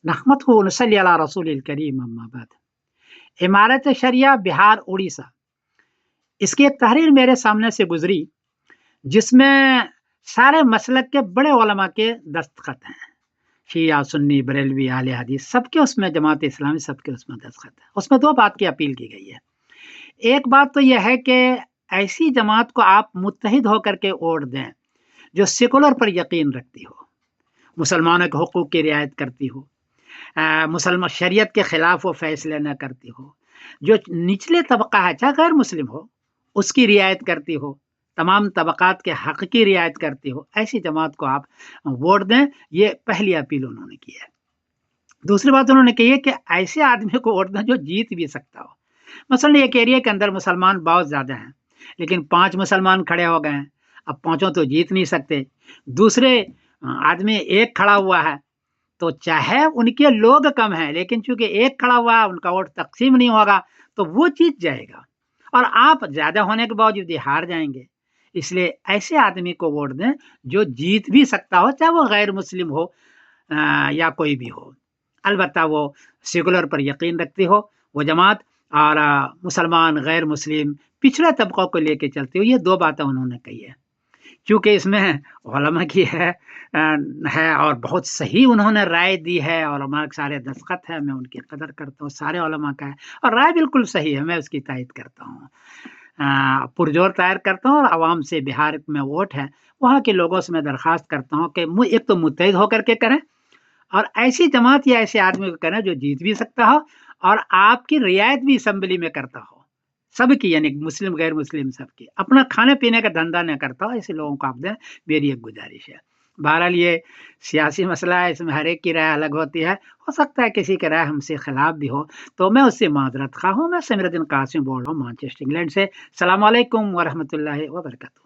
नहमदहु व नसल्ली अला रसूलिल करीम अम्मा बाद। इमारत शरिया बिहार उड़ीसा, इसकी एक तहरीर मेरे सामने से गुजरी जिसमें सारे मसलक के बड़े उलमा के दस्तखत हैं। शिया, सुन्नी, बरेलवी, आले हदीस सबके उसमें, जमात इस्लामी सबके उसमें दस्तखत है। उसमें दो बात की अपील की गई है। एक बात तो यह है कि ऐसी जमात को आप मुत्तहिद होकर के वोट दें जो सेकुलर पर यकीन रखती हो, मुसलमानों के हुकूक की रियायत करती हो, मुसलमान शरीयत के खिलाफ वो फैसले न करती हो, जो निचले तबका है चाहे गैर मुस्लिम हो उसकी रियायत करती हो, तमाम तबकात के हक की रियायत करती हो, ऐसी जमात को आप वोट दें। ये पहली अपील उन्होंने की है। दूसरी बात उन्होंने कही है कि ऐसे आदमी को वोट दें जो जीत भी सकता हो। मसलन एक एरिया के अंदर मुसलमान बहुत ज़्यादा हैं, लेकिन 5 मुसलमान खड़े हो गए हैं, अब पाँचों तो जीत नहीं सकते। दूसरे आदमी एक खड़ा हुआ है, तो चाहे उनके लोग कम हैं, लेकिन चूंकि एक खड़ा हुआ है, उनका वोट तकसीम नहीं होगा, तो वो जीत जाएगा और आप ज़्यादा होने के बावजूद ये हार जाएंगे। इसलिए ऐसे आदमी को वोट दें जो जीत भी सकता हो, चाहे वो गैर मुस्लिम हो या कोई भी हो। अलबत्ता वो सेकुलर पर यकीन रखती हो वो जमात, और मुसलमान, गैर मुस्लिम, पिछड़े तबकों को लेके चलती हो। ये दो बातें उन्होंने कही है। क्योंकि इसमें उलमा की है और बहुत सही उन्होंने राय दी है, और हमारे सारे दस्तखत है, मैं उनकी कदर करता हूँ, सारे उलमा का है और राय बिल्कुल सही है, मैं उसकी तायद करता हूँ, पुरजोर तायर करता हूँ। और आवाम से, बिहार में वोट है, वहाँ के लोगों से मैं दरख्वास्त करता हूँ कि एक तो मुत्तहिद होकर के करें और ऐसी जमात या ऐसे आदमी को करें जो जीत भी सकता हो और आपकी रियायत भी असम्बली में करता हो, सबकी, यानी मुस्लिम गैर मुस्लिम सबकी। अपना खाने पीने का धंधा न करता हो, ऐसे लोगों को आप दें, मेरी एक गुजारिश है। बहरहाल ये सियासी मसला है, इसमें हर एक की राय अलग होती है, हो सकता है किसी की राय हमसे खिलाफ भी हो, तो मैं उससे माजरत खा हूँ। मैं समीरुद्दीन कासिम बोल रहा हूँ मैनचेस्टर इंग्लैंड से। अस्सलाम वालेकुम व रहमतुल्लाहि व बरकातहू।